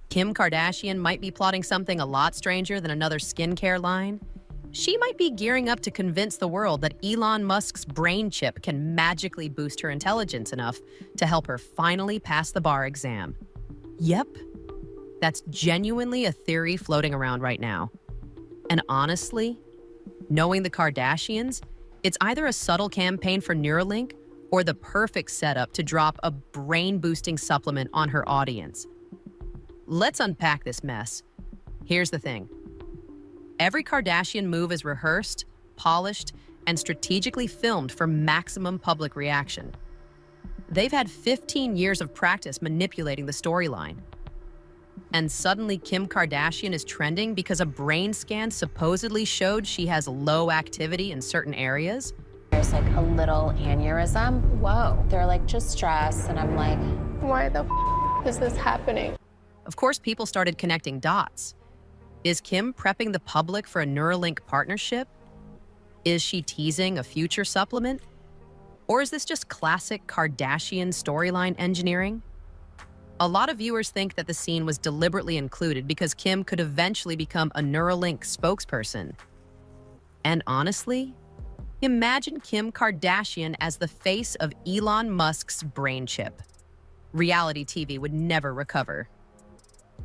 Kim Kardashian might be plotting something a lot stranger than another skincare line. She might be gearing up to convince the world that Elon Musk's brain chip can magically boost her intelligence enough to help her finally pass the bar exam. Yep, that's genuinely a theory floating around right now. And honestly, knowing the Kardashians, it's either a subtle campaign for Neuralink or the perfect setup to drop a brain boosting supplement on her audience. Let's unpack this mess. Here's the thing: every Kardashian move is rehearsed, polished, and strategically filmed for maximum public reaction. They've had 15 years of practice manipulating the storyline. And suddenly, Kim Kardashian is trending because a brain scan supposedly showed she has low activity in certain areas. There's like a little aneurysm. Whoa. They're like, just stress. And I'm like, Why the is this happening? Of course, people started connecting dots. Is Kim prepping the public for a Neuralink partnership? Is she teasing a future supplement? Or is this just classic Kardashian storyline engineering? A lot of viewers think that the scene was deliberately included because Kim could eventually become a Neuralink spokesperson. And honestly, imagine Kim Kardashian as the face of Elon Musk's brain chip. Reality TV would never recover.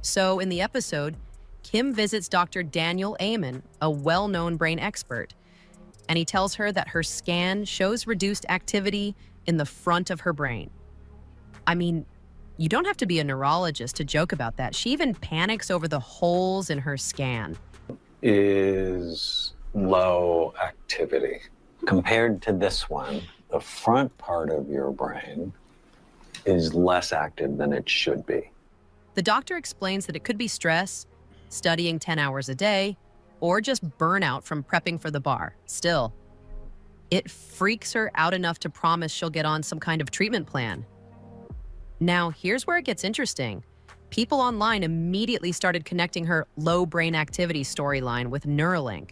So in the episode, Kim visits Dr. Daniel Amen, a well-known brain expert, and he tells her that her scan shows reduced activity in the front of her brain. I mean, you don't have to be a neurologist to joke about that. She even panics over the holes in her scan. Is low activity. Compared to this one, the front part of your brain is less active than it should be. The doctor explains that it could be stress, studying 10 hours a day, or just burnout from prepping for the bar. Still, it freaks her out enough to promise she'll get on some kind of treatment plan. Now, here's where it gets interesting. People online immediately started connecting her low brain activity storyline with Neuralink.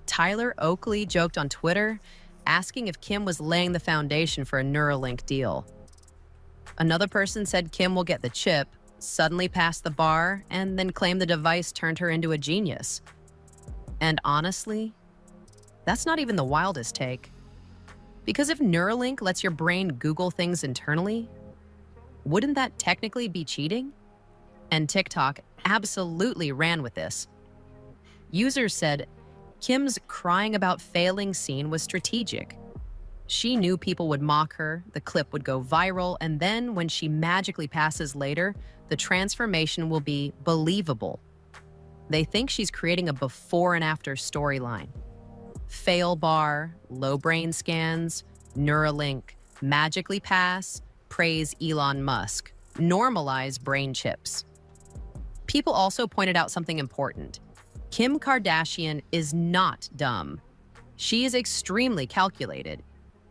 Tyler Oakley joked on Twitter, asking if Kim was laying the foundation for a Neuralink deal. Another person said Kim will get the chip, suddenly pass the bar, and then claim the device turned her into a genius. And honestly, that's not even the wildest take. Because if Neuralink lets your brain Google things internally, wouldn't that technically be cheating? And TikTok absolutely ran with this. Users said Kim's crying about failing scene was strategic. She knew people would mock her, the clip would go viral, and then when she magically passes later, the transformation will be believable. They think she's creating a before and after storyline. Fail bar, low brain scans, Neuralink, magically pass, praise Elon Musk, normalize brain chips. People also pointed out something important. Kim Kardashian is not dumb. She is extremely calculated.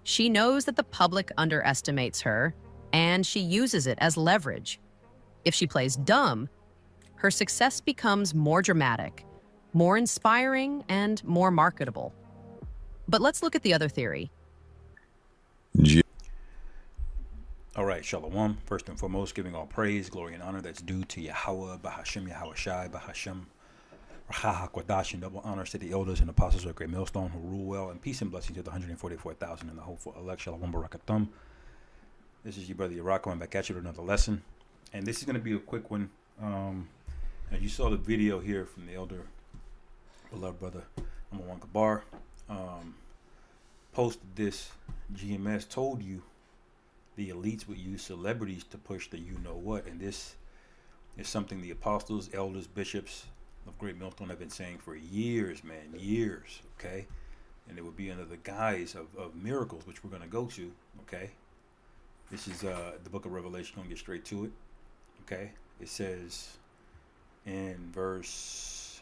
She knows that the public underestimates her, and she uses it as leverage. If she plays dumb, her success becomes more dramatic, more inspiring, and more marketable. But let's look at the other theory. All right, Shalom. First and foremost, giving all praise, glory, and honor that's due to Yahweh, Bahashem, Yahweh Shai, Bahashem, Raha HaKodash, and double honors to the elders and apostles of Great Millstone who rule well, and peace and blessings to the 144,000 and the hopeful elect. Shalom Barakatum. This is your brother Yirach coming back at you with another lesson. And this is going to be a quick one. As you saw the video here from the elder, beloved brother Amawan Kabar, posted this. GMS told you the elites would use celebrities to push the you-know-what. And this is something the apostles, elders, bishops of Great Millstone have been saying for years, man, years, okay? And it would be under the guise of miracles, which we're going to go to, okay? This is the book of Revelation. Going to get straight to it, okay? It says in verse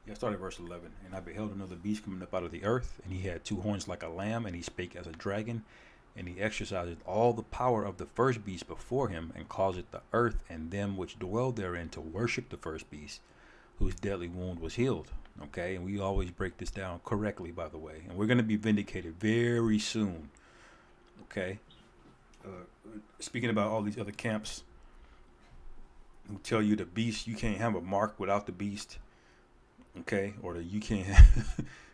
I started at verse 11. And I beheld another beast coming up out of the earth, and he had two horns like a lamb, and he spake as a dragon, and he exercised all the power of the first beast before him, and caused the earth and them which dwell therein to worship the first beast, whose deadly wound was healed. Okay, and we always break this down correctly, by the way, and we're going to be vindicated very soon. Okay, speaking about all these other camps who tell you the beast, you can't have a mark without the beast. Okay, or that you can't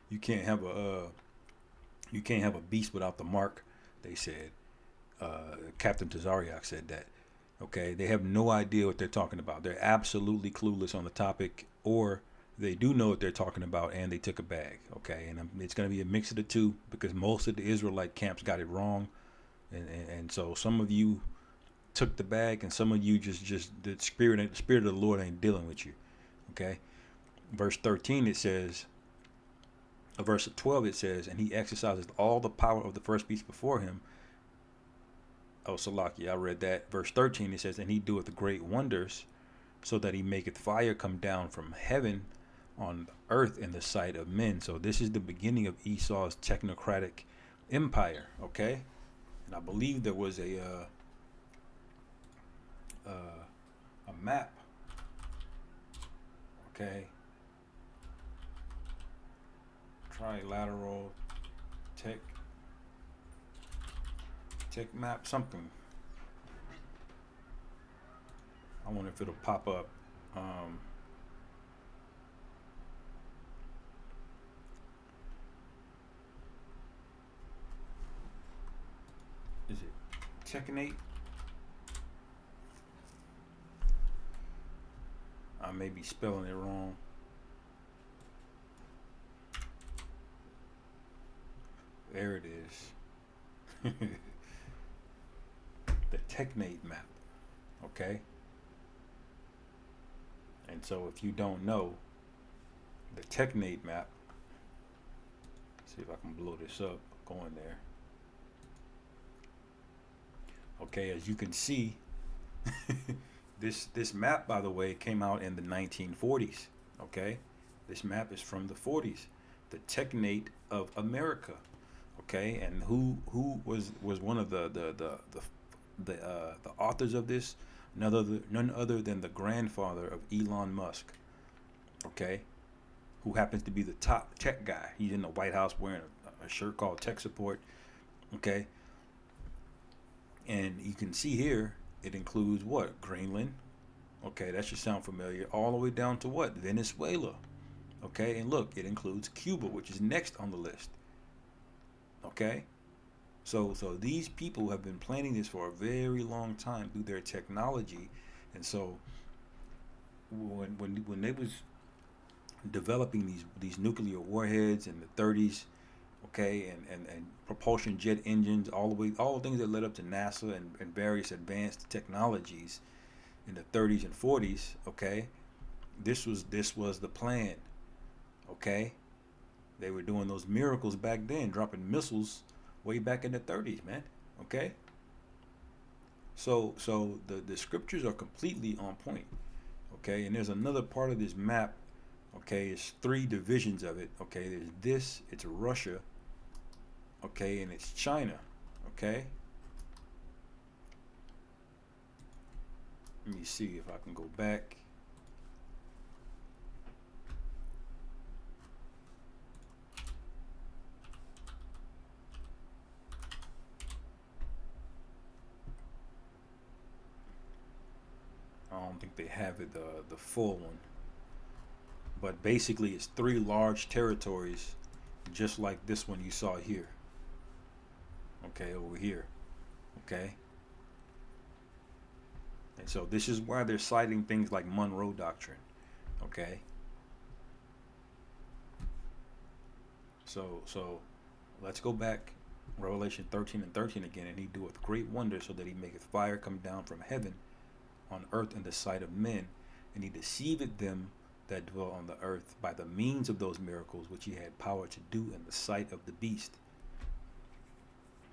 you can't have a beast without the mark. They said Captain Tazariak said that. Okay, they have no idea what they're talking about. They're absolutely clueless on the topic, or they do know what they're talking about and they took a bag. Okay, and it's going to be a mix of the two, because most of the Israelite camps got it wrong, and so some of you took the bag, and some of you just the spirit of the Lord ain't dealing with you. Okay, verse 13 it says. Verse 12 it says, and he exercises all the power of the first beast before him. Oh, Salaki, I read that. Verse 13 it says, and he doeth great wonders, so that he maketh fire come down from heaven on earth in the sight of men. So this is the beginning of Esau's technocratic empire. Okay, and I believe there was a map. Okay. Trilateral tech map something. I wonder if it'll pop up. Is it Technate? I may be spelling it wrong. There it is. The Technate map. Okay. And so if you don't know the Technate map, see if I can blow this up going there. Okay, as you can see, this map, by the way, came out in the 1940s. Okay, this map is from the 40s. The Technate of America. Okay, and who was one of the authors of this? None other than the grandfather of Elon Musk. Okay, who happens to be the top tech guy. He's in the White House wearing a shirt called Tech Support. Okay, and you can see here it includes what? Greenland. Okay, that should sound familiar. All the way down to what? Venezuela. Okay, and look, it includes Cuba, which is next on the list. Okay, so these people have been planning this for a very long time through their technology, and so when they was developing these nuclear warheads in the 30s, okay, and propulsion jet engines, all the things that led up to NASA and various advanced technologies in the 30s and 40s, okay, this was the plan, okay. They were doing those miracles back then, dropping missiles way back in the 30s, man. Okay. So the scriptures are completely on point. Okay, and there's another part of this map. Okay, it's 3 divisions of it. Okay, there's this, it's Russia. Okay, and it's China. Okay. Let me see if I can go back. I don't think they have it the full one, but basically it's 3 large territories, just like this one you saw here. Okay, over here. Okay, and so this is why they're citing things like Monroe Doctrine. Okay, so let's go back, Revelation 13 and 13 again. And he doeth great wonders, so that he maketh fire come down from heaven on earth in the sight of men, and he deceived them that dwell on the earth by the means of those miracles which he had power to do in the sight of the beast.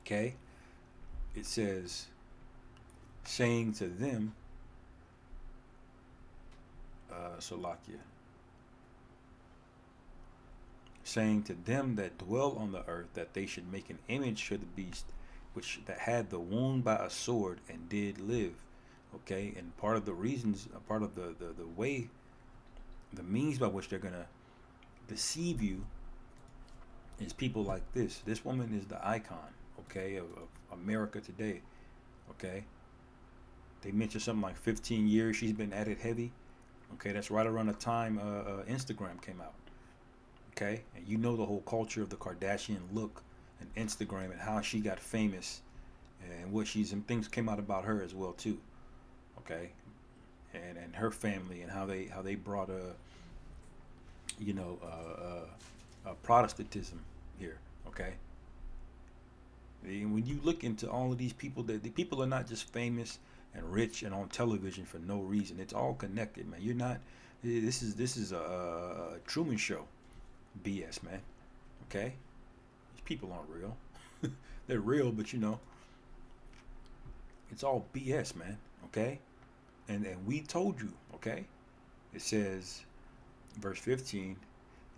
Okay, it says, saying to them, Salakia, saying to them that dwell on the earth, that they should make an image to the beast, which that had the wound by a sword and did live. Okay, and part of the reasons, part of the way the means by which they're gonna deceive you is people like this. This woman is the icon, okay, of America today, okay. They mentioned something like 15 years she's been at it heavy, okay. That's right around the time Instagram came out, okay. And you know the whole culture of the Kardashian look and Instagram and how she got famous and what she's and things came out about her as well too, okay. And her family and how they brought Protestantism here, okay. And when you look into all of these people, that the people are not just famous and rich and on television for no reason. It's all connected, man. You're not. This is a Truman Show, BS, man. Okay, these people aren't real. They're real, but it's all BS, man. Okay, and we told you, okay. It says, verse 15.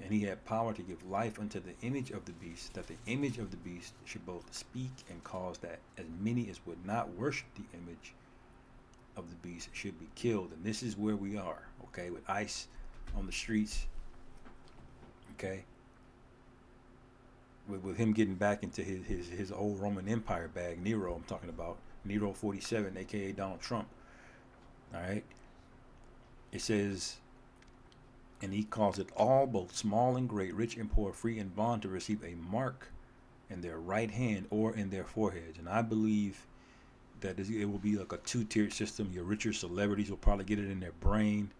And he had power to give life unto the image of the beast, that the image of the beast should both speak and cause that as many as would not worship the image of the beast should be killed. And this is where we are, okay, with ICE on the streets, okay, with him getting back into his old Roman Empire bag. Nero, I'm talking about Nero 47, aka Donald Trump. All right, it says, and he calls it all, both small and great, rich and poor, free and bond, to receive a mark in their right hand or in their foreheads. And I believe that it will be like a two-tiered system. Your richer celebrities will probably get it in their brain.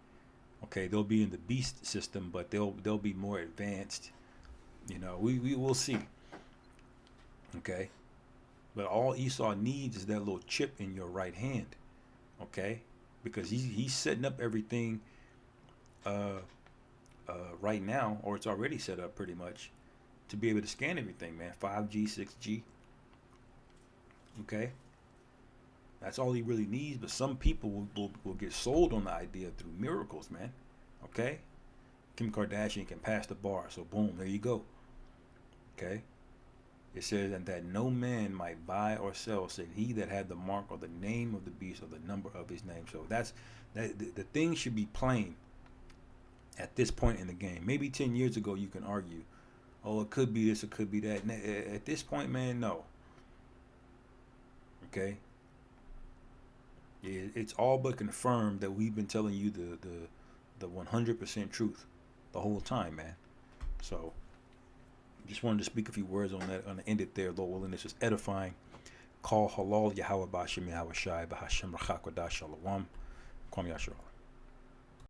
Okay, they'll be in the beast system, but they'll be more advanced. We will see. Okay, but all Esau needs is that little chip in your right hand. Okay, because he's setting up everything. Right now, or it's already set up pretty much, to be able to scan everything, man. 5G, 6G. Okay, that's all he really needs. But some people will get sold on the idea through miracles, man. Okay, Kim Kardashian can pass the bar, so boom, there you go. Okay, it says, and that no man might buy or sell, save he that had the mark or the name of the beast or the number of his name. So that's the thing should be plain at this point in the game. Maybe 10 years ago you can argue, oh, it could be this, it could be that. At this point, man, no. Okay, it's all but confirmed that we've been telling you the 100% truth the whole time, man. So just wanted to speak a few words on that, on the end it there, Lord willing. This is edifying. Call halal Yahweh B'Hashem Yahweh Shai B'Hashem Rachak Wadash Shalom. Kwam Yasharal.